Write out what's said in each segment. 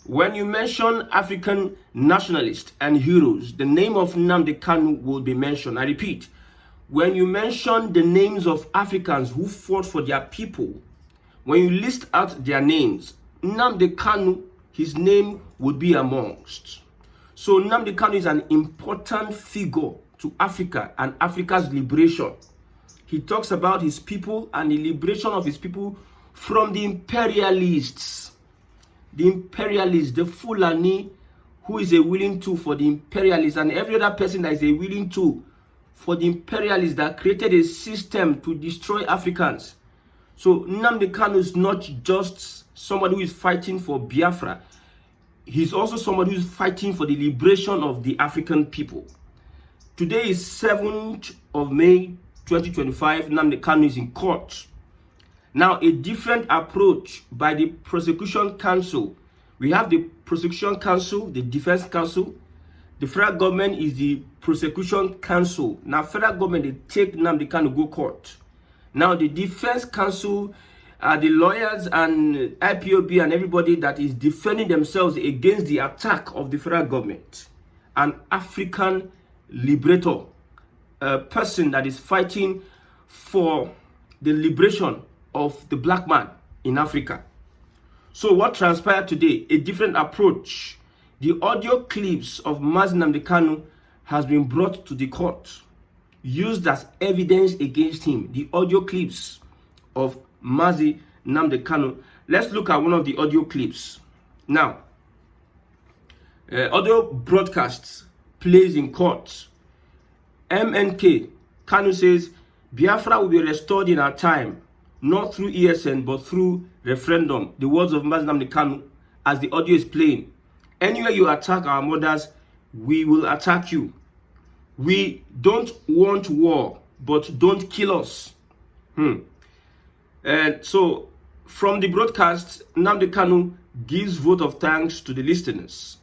When you mention African nationalists and heroes, the name of Nnamdi Kanu will be mentioned. I repeat, when you mention the names of Africans who fought for their people, when you list out their names, Nnamdi Kanu, his name would be amongst. So Nnamdi Kanu is an important figure to Africa and Africa's liberation. He talks about his people and the liberation of his people from the imperialists. The imperialists, the Fulani, who is a willing tool for the imperialists, and every other person that is a willing tool for the imperialists that created a system to destroy Africans. So Nnamdi Kanu is not just somebody who is fighting for Biafra. He's also somebody who is fighting for the liberation of the African people. Today is 7th of May 2025. Nnamdi Kanu is in court. Now, a different approach by the prosecution council. We have the prosecution council, the defense council. The federal government is the prosecution council. Now, federal government, they take Nnamdi Kanu go court. Now, the defense council, the lawyers and IPOB and everybody that is defending themselves against the attack of the federal government. An African liberator, a person that is fighting for the liberation of the black man in Africa. So what transpired today? A different approach. The audio clips of Nnamdi Kanu has been brought to the court, used as evidence against him. The audio clips of Nnamdi Kanu. Let's look at one of the audio clips. Now, audio broadcasts plays in court. MNK Kanu says, Biafra will be restored in our time, not through ESN, but through referendum. The words of Nnamdi Kanu as the audio is playing. Anywhere you attack our mothers, we will attack you. We don't want war, but don't kill us. And so, from the broadcast, Nnamdi Kanu gives vote of thanks to the listeners.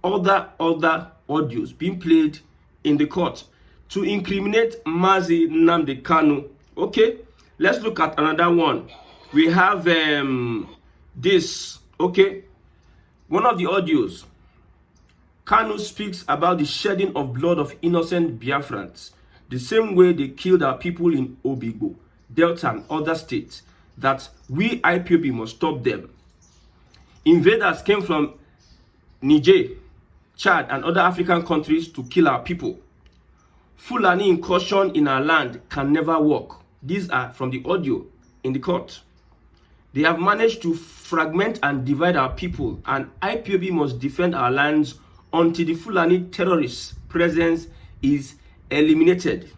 Other audios being played in the court to incriminate Nnamdi Kanu. Okay, let's look at another one. We have this. Okay, one of the audios. Kanu speaks about the shedding of blood of innocent Biafrans, the same way they killed our people in Obigbo, Delta, and other states, that we IPOB must stop them. Invaders came from Niger, Chad, and other African countries to kill our people. Fulani incursion in our land can never work. These are from the audio in the court. They have managed to fragment and divide our people, and IPOB must defend our lands until the Fulani terrorist presence is eliminated.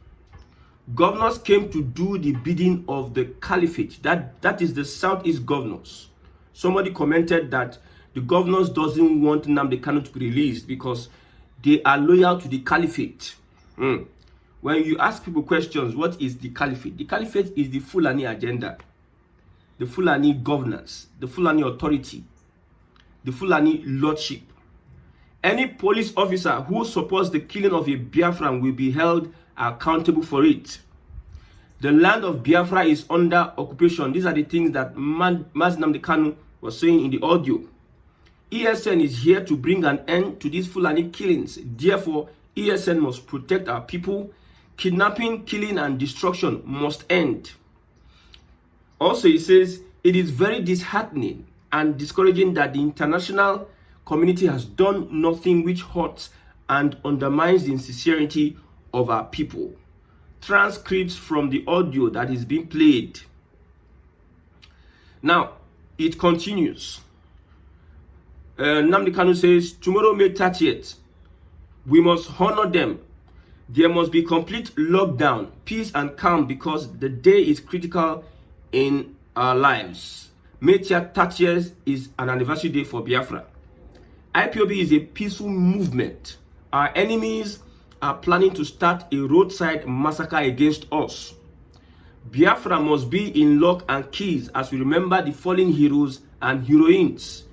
Governors came to do the bidding of the caliphate. That is the Southeast governors. Somebody commented that the governors doesn't want Nnamdi Kanu to be released because they are loyal to the caliphate. When you ask people questions, what is the caliphate? The caliphate is the Fulani agenda, the Fulani governance, the Fulani authority, the Fulani lordship. Any police officer who supports the killing of a Biafran will be held accountable for it. The land of Biafra is under occupation. These are the things that Nnamdi Kanu was saying in the audio. ESN is here to bring an end to these Fulani killings. Therefore, ESN must protect our people. Kidnapping, killing, and destruction must end. Also, he says, it is very disheartening and discouraging that the international community has done nothing which hurts and undermines the sincerity of our people. Transcripts from the audio that is being played. Now, it continues. Nnamdi Kanu says, tomorrow May 30th, we must honor them. There must be complete lockdown, peace and calm, because the day is critical in our lives. May 30th is an anniversary day for Biafra. IPOB is a peaceful movement. Our enemies are planning to start a roadside massacre against us. Biafra must be in lock and keys as we remember the fallen heroes and heroines.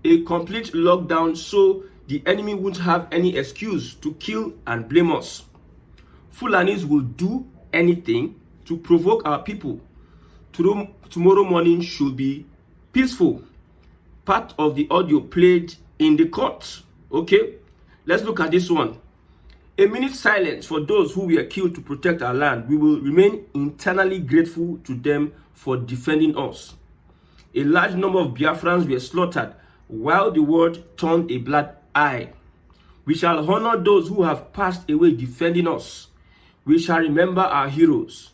A complete lockdown so the enemy won't have any excuse to kill and blame us. Fulanis will do anything to provoke our people. Tomorrow morning should be peaceful, part of the audio played in the court. Okay, let's look at this one. A minute silence for those who were killed to protect our land. We will remain eternally grateful to them for defending us. A large number of Biafrans were slaughtered while the world turned a blind eye. We shall honor those who have passed away defending us. We shall remember our heroes.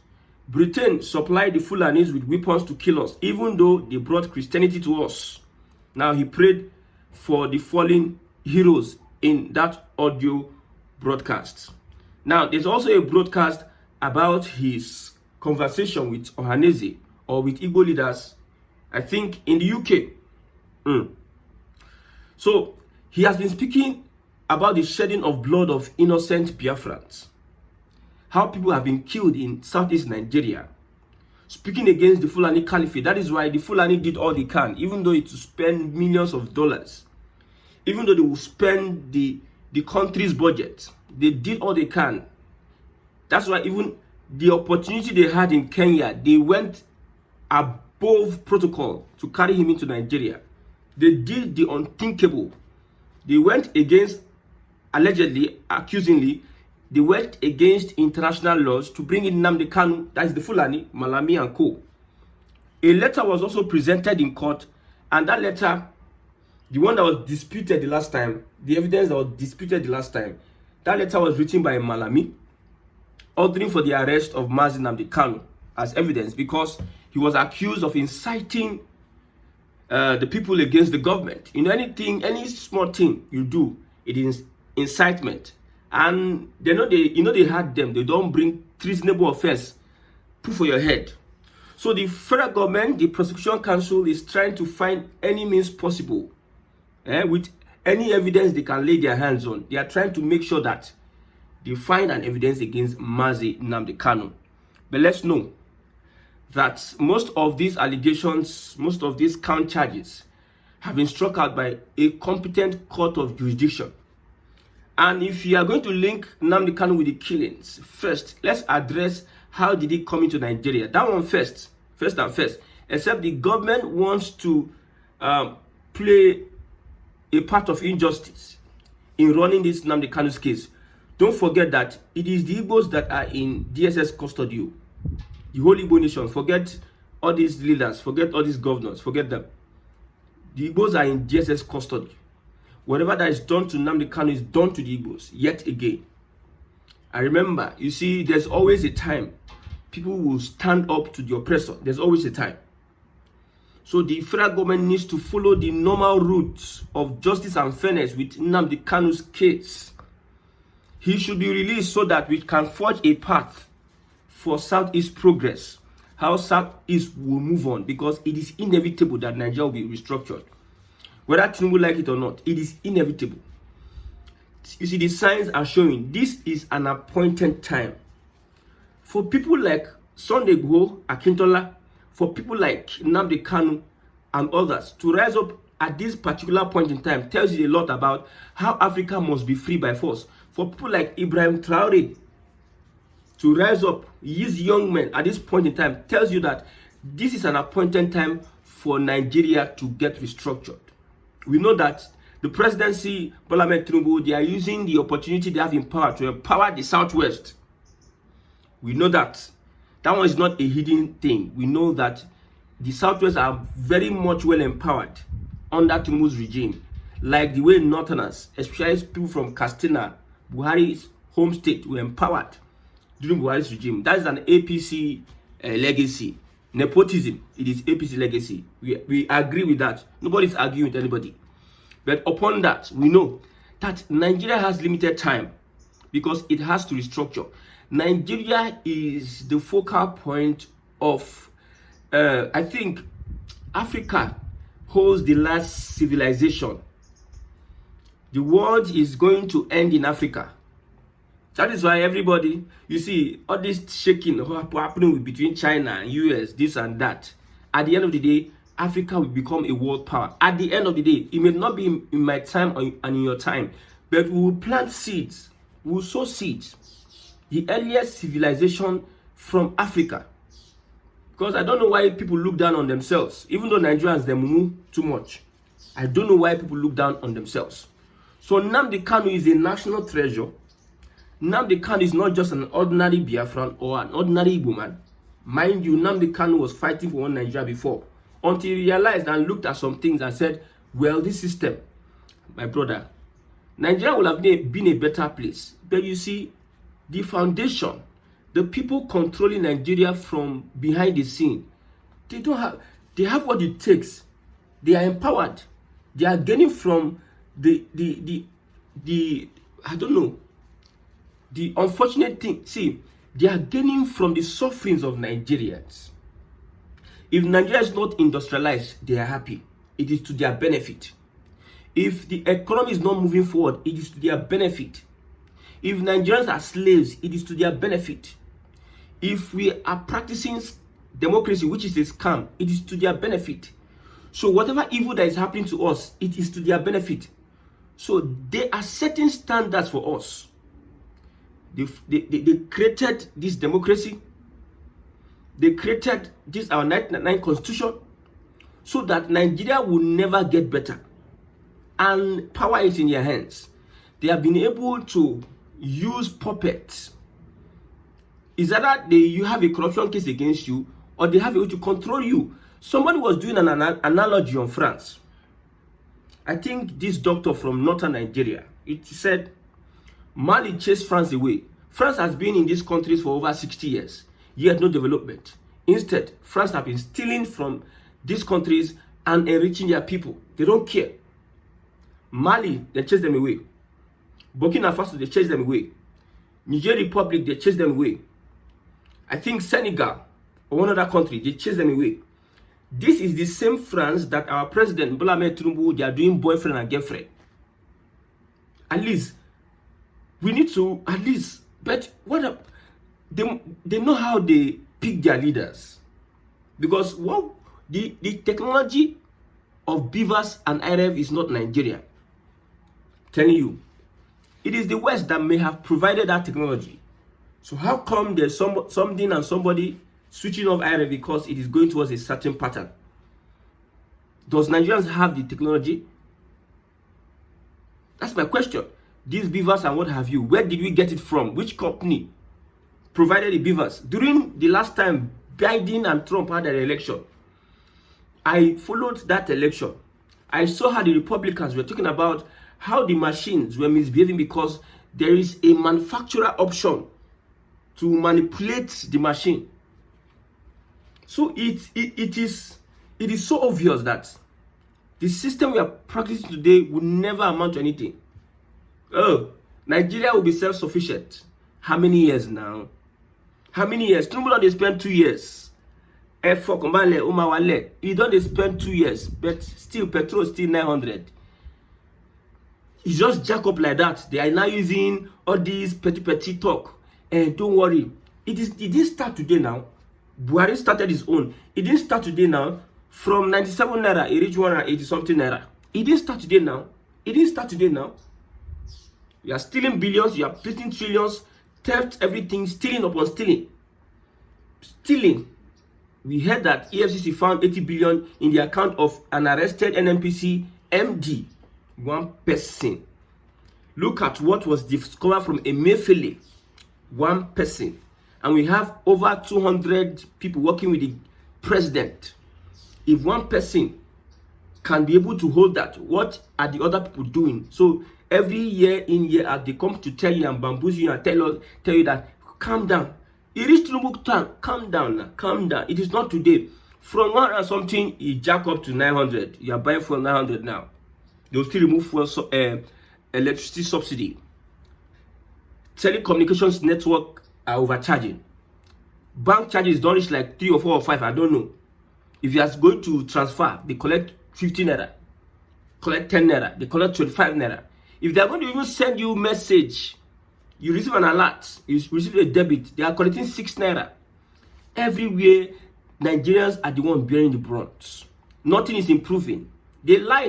Britain supplied the Fulanis with weapons to kill us, even though they brought Christianity to us. Now he prayed for the fallen heroes in that audio broadcast. Now there's also a broadcast about his conversation with Ohaneze or with Igbo leaders, I think in the UK. So he has been speaking about the shedding of blood of innocent Biafrans, how people have been killed in southeast Nigeria, speaking against the Fulani Caliphate. That is why the Fulani did all they can, even though it will spend millions of dollars, even though they will spend the country's budget, they did all they can. That's why even the opportunity they had in Kenya, they went above protocol to carry him into Nigeria. They did the unthinkable. They went against, allegedly, accusingly, they went against international laws to bring in Nnamdi Kanu, that is the Fulani, Malami and co. A letter was also presented in court, and that letter, the one that was disputed the last time, the evidence that was disputed the last time, that letter was written by Malami, ordering for the arrest of Mazi Nnamdi Kanu as evidence because he was accused of inciting the people against the government. You know, any small thing you do, it is incitement. And they had them. They don't bring treasonable offense, put for your head. So the federal government, the prosecution council, is trying to find any means possible, with any evidence they can lay their hands on. They are trying to make sure that they find an evidence against Mazi Nnamdi Kanu. But let's know that most of these allegations, most of these count charges have been struck out by a competent court of jurisdiction. And if you are going to link Nnamdi Kanu with the killings, first, let's address how did he come into Nigeria. That one first and first. Except the government wants to play a part of injustice in running this Nnamdi Kanu's case. Don't forget that it is the Igbos that are in DSS custody. The whole Igbo nation. Forget all these leaders, forget all these governors, forget them. The Igbos are in DSS custody. Whatever that is done to Nnamdi Kanu is done to the Igbos, yet again. I remember, you see, there's always a time people will stand up to the oppressor. There's always a time. So the federal government needs to follow the normal routes of justice and fairness with Nnamdi Kanu's case. He should be released so that we can forge a path for Southeast progress. How Southeast will move on, because it is inevitable that Nigeria will be restructured. Whether Tinubu like it or not, it is inevitable. You see, the signs are showing this is an appointed time for people like Sunday Igboho, Akintola, for people like Nnamdi Kanu and others to rise up at this particular point in time. Tells you a lot about how Africa must be free by force. For people like Ibrahim Traore to rise up, these young men at this point in time, tells you that this is an appointed time for Nigeria to get restructured. We know that the presidency, Parliament Tinubu, they are using the opportunity they have in power to empower the Southwest. We know that. That one is not a hidden thing. We know that the Southwest are very much well empowered under Tinubu's regime. Like the way Northerners, especially people from Katsina, Buhari's home state, were empowered during Buhari's regime. That is an APC legacy. Nepotism, it is APC legacy. We agree with that. Nobody's arguing with anybody. But upon that, we know that Nigeria has limited time because it has to restructure. Nigeria is the focal point of, I think, Africa holds the last civilization. The world is going to end in Africa. That is why everybody, you see, all this shaking happening between China and US, this and that. At the end of the day, Africa will become a world power. At the end of the day, it may not be in my time and in your time, but we will plant seeds, we will sow seeds. The earliest civilization from Africa. Because I don't know why people look down on themselves, even though Nigerians, they move too much. I don't know why people look down on themselves. So Nnamdi Kanu is a national treasure. Nnamdi Kanu is not just an ordinary Biafran or an ordinary Igbo man. Mind you, Nnamdi Kanu was fighting for one Nigeria before, until he realized and looked at some things and said, well, this system, my brother, Nigeria would have been a better place. But you see, the foundation, the people controlling Nigeria from behind the scene, they have what it takes. They are empowered. They are gaining from the I don't know, the unfortunate thing. See, they are gaining from the sufferings of Nigerians. If Nigeria is not industrialized, they are happy. It is to their benefit. If the economy is not moving forward, it is to their benefit. If Nigerians are slaves, it is to their benefit. If we are practicing democracy, which is a scam, it is to their benefit. So whatever evil that is happening to us, it is to their benefit. So they are setting standards for us. They created this democracy. They created this our 1999 constitution so that Nigeria will never get better. And power is in their hands. They have been able to use puppets. Is that you have a corruption case against you, or they have a way to control you? Somebody was doing an analogy on France. I think this doctor from northern Nigeria, it said Mali chased France away. France has been in these countries for over 60 years, yet no development. Instead, France have been stealing from these countries and enriching their people. They don't care. Mali, they chase them away. Burkina Faso, they chase them away. Niger Republic, they chase them away. I think Senegal or one other country, they chase them away. This is the same France that our president, Bola Ahmed Tinubu, they are doing boyfriend and girlfriend. At least, we need to, but they know how they pick their leaders. Because the technology of beavers and IRF is not Nigeria. Telling you, it is the West that may have provided that technology. So how come there's something and somebody switching off IRF because it is going towards a certain pattern? Does Nigerians have the technology? That's my question. These beavers and what have you, where did we get it from? Which company provided the beavers? During the last time Biden and Trump had an election, I followed that election. I saw how the Republicans were talking about how the machines were misbehaving because there is a manufacturer option to manipulate the machine. So it is so obvious that the system we are practicing today will never amount to anything. Oh, Nigeria will be self-sufficient. How many years now? How many years? Tinubu don't spend 2 years. He don't spend 2 years, but still petrol is still 900. It's just jack up like that. They are now using all these petty talk. And don't worry, it didn't start today now. Buhari started his own. It didn't start today now. From 97 naira, it reached 180 something naira. It didn't start today now. It didn't start today now. You are stealing billions, you are printing trillions, theft, everything, stealing upon stealing. Stealing. We heard that EFCC found 80 billion in the account of an arrested NNPC MD. One person. Look at what was discovered from Emefiele. One person. And we have over 200 people working with the president. If one person can be able to hold that, what are the other people doing? So every year in, year out, they come to tell you and bamboozle you and tell you that, calm down. It reached Tinubu time, calm down now, calm down. It is not today. From 100 something, you jack up to 900. You are buying for 900 now. They'll still remove fuel electricity subsidy. Telecommunications network are overcharging. Bank charges don't reach like 3 or 4 or 5, I don't know. If you are going to transfer, they collect 15 naira, collect 10 naira, they collect 25 naira. If they are going to even send you a message, you receive an alert, you receive a debit, they are collecting 6 naira. Everywhere, Nigerians are the one bearing the brunt. Nothing is improving. They lie.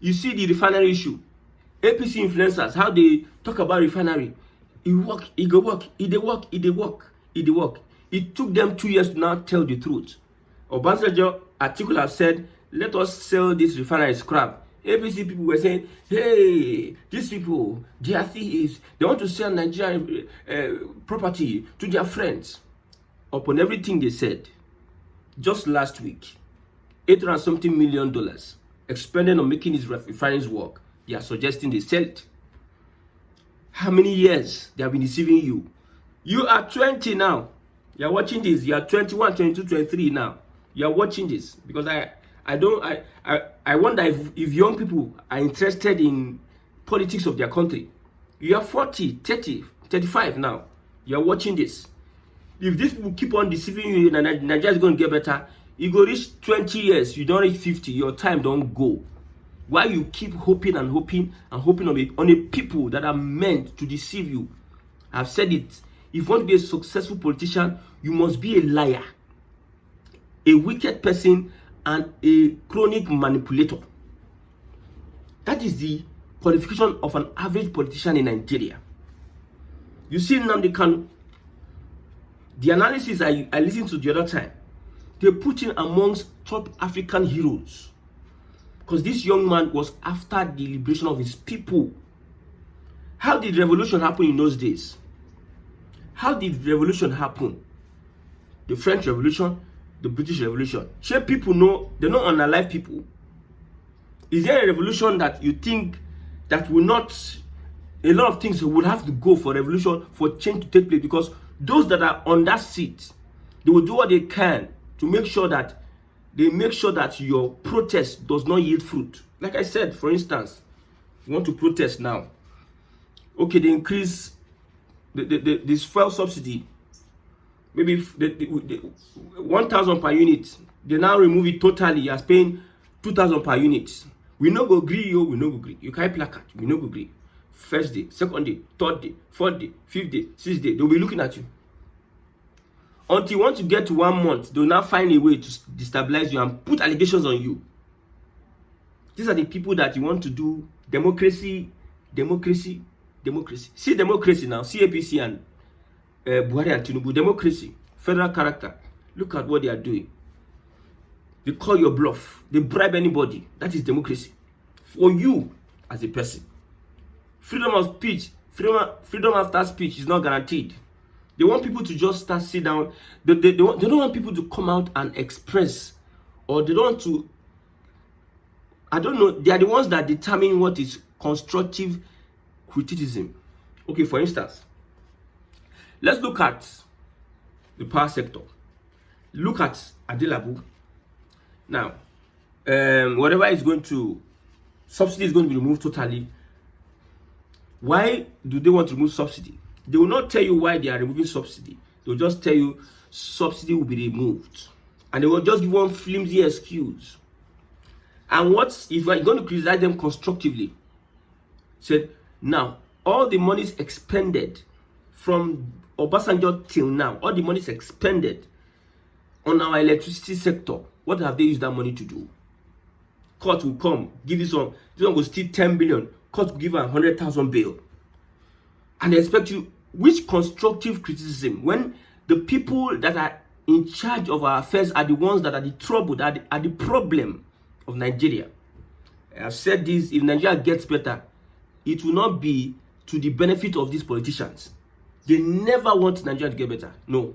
You see the refinery issue. APC influencers, how they talk about refinery. It work, it go work, it work. It took them 2 years to now tell the truth. Obasanjo article have said let us sell this refinery scrap. APC people were saying, hey, these people, they are thieves. They want to sell Nigerian property to their friends. Upon everything they said, just last week, $800 something million expended on making these refineries work. They are suggesting they sell it. How many years they have been deceiving you? You are 20 now. You are watching this. You are 21, 22, 23 now. You are watching this because I wonder if young people are interested in politics of their country. You are 40, 30, 35 now. You are watching this. If these people keep on deceiving you, Nigeria is going to get better. You go reach 20 years, you don't reach 50, your time don't go. Why you keep hoping and hoping and hoping on a people that are meant to deceive you? I've said it. If you want to be a successful politician, you must be a liar, a wicked person, and a chronic manipulator. That is the qualification of an average politician in Nigeria. You see Nnamdi Kanu, the analysis I listened to the other time, they put him amongst top African heroes because this young man was after the liberation of his people. How did revolution happen in those days? How did revolution happen? The French Revolution, the British Revolution. Sure, people know, they don't unalive people. Is there a revolution that you think that will not, a lot of things will have to go for revolution, for change to take place? Because those that are on that seat, they will do what they can to make sure that your protest does not yield fruit. Like I said, for instance, you want to protest now. Okay, they increase this fuel subsidy. Maybe 1,000 per unit. They now remove it totally. You are paying 2,000 per unit. We no go agree, yo. We no go agree. You can't placard. We no go agree. First day, second day, third day, fourth day, fifth day, sixth day. They'll be looking at you. Until you want to get to 1 month, they'll now find a way to destabilize you and put allegations on you. These are the people that you want to do democracy. See democracy now. See APC and Buhari and Tinubu. Democracy, federal character. Look at what they are doing. They call your bluff. They bribe anybody. That is democracy. For you as a person. Freedom of speech, freedom after speech is not guaranteed. They want people to just start sit down. They don't want people to come out and express, or they don't want to. I don't know. They are the ones that determine what is constructive criticism. Okay, for instance, let's look at the power sector. Look at Adelabu. Now, whatever is going to, subsidy is going to be removed totally. Why do they want to remove subsidy? They will not tell you why they are removing subsidy. They will just tell you subsidy will be removed. And they will just give one flimsy excuse. And what if you are going to criticize them constructively? Said, now, all the monies expended from Obasanjo till now, all the monies expended on our electricity sector, what have they used that money to do? Court will come, give this one will steal 10 billion. Court will give her 100,000 bail. And they expect you, which constructive criticism when the people that are in charge of our affairs are the ones that are the trouble, that are the problem of Nigeria. I have said this, if Nigeria gets better, it will not be to the benefit of these politicians. They never want Nigeria to get better. No.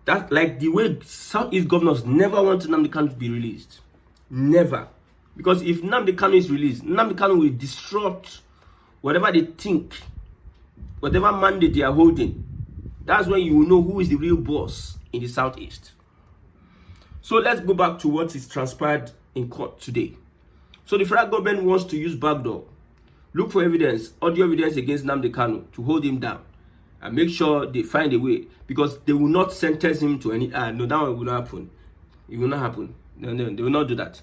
That's like the way Southeast governors never want Nnamdi Kanu to be released. Never. Because if Nnamdi Kanu is released, Nnamdi Kanu will disrupt whatever they think, whatever mandate they are holding. That's when you will know who is the real boss in the Southeast. So let's go back to what is transpired in court today. So the federal government wants to use backdoor, look for evidence, audio evidence against Nnamdi Kanu to hold him down and make sure they find a way, because they will not sentence him to any. No, that one will not happen. It will not happen. No, they will not do that.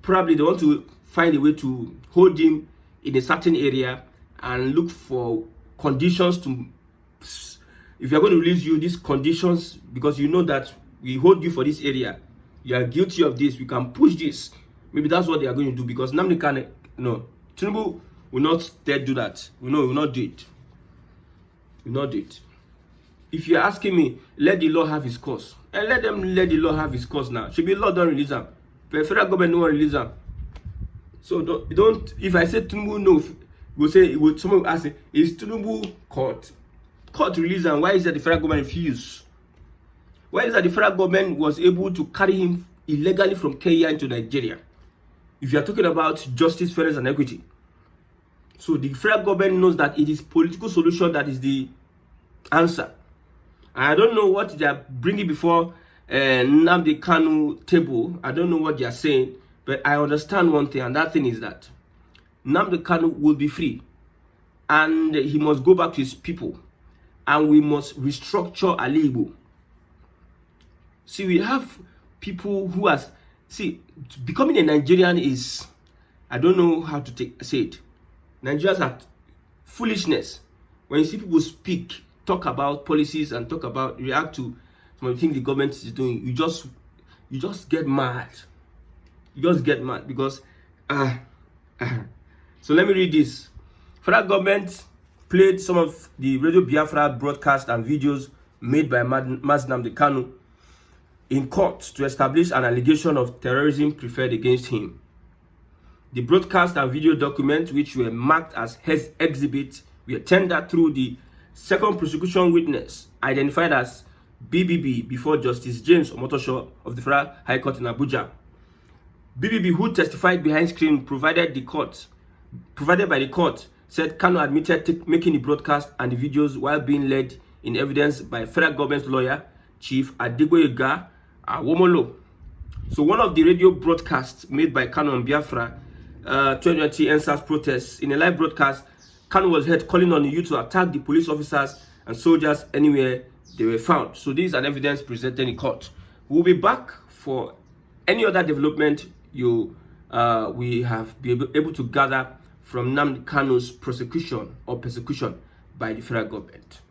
Probably they want to find a way to hold him in a certain area and look for conditions to, if you are going to release you, these conditions, because you know that we hold you for this area, you are guilty of this, we can push this. Maybe that's what they are going to do, because Nnamdi Kanu, no, Tinubu will not dare do that. We know, will not do it. Will not do it. If you're asking me, let the law have his course. And let the law have his course now. Should be law, don't release them. the federal government no one release them. So don't if I say Tinubu no, we'll say someone will ask, is Tinubu court release them? Why is that the federal government refused? Why is that the federal government was able to carry him illegally from Kenya into Nigeria? If you are talking about justice, fairness, and equity. So the federal government knows that it is political solution that is the answer. I don't know what they are bringing before Nnamdi Kanu table. I don't know what they are saying, but I understand one thing, and that thing is that Nnamdi Kanu will be free, and he must go back to his people, and we must restructure Ali Igbo. See, we have people who are, becoming a Nigerian is, I don't know how to say it. Nigerians are foolishness. When you see people speak, talk about policies and react to some of the things the government is doing, you just get mad. You just get mad because, so let me read this. Federal government played some of the Radio Biafra broadcast and videos made by Nnamdi Kanu in court to establish an allegation of terrorism preferred against him. The broadcast and video documents, which were marked as exhibits, were tendered through the second prosecution witness, identified as BBB, before Justice James Omotosho of the Federal High Court in Abuja. BBB, who testified behind screen, provided by the court, said Kanu admitted making the broadcast and the videos while being led in evidence by federal government lawyer Chief Adegboyega Awomolo. So one of the radio broadcasts made by Kanu on Biafra 2020 NSAS protests, in a live broadcast, Kanu was heard calling on the youth to attack the police officers and soldiers anywhere they were found. So this is an evidence presented in court. We'll be back for any other development we have been able to gather from Nnamdi Kanu's prosecution by the federal government.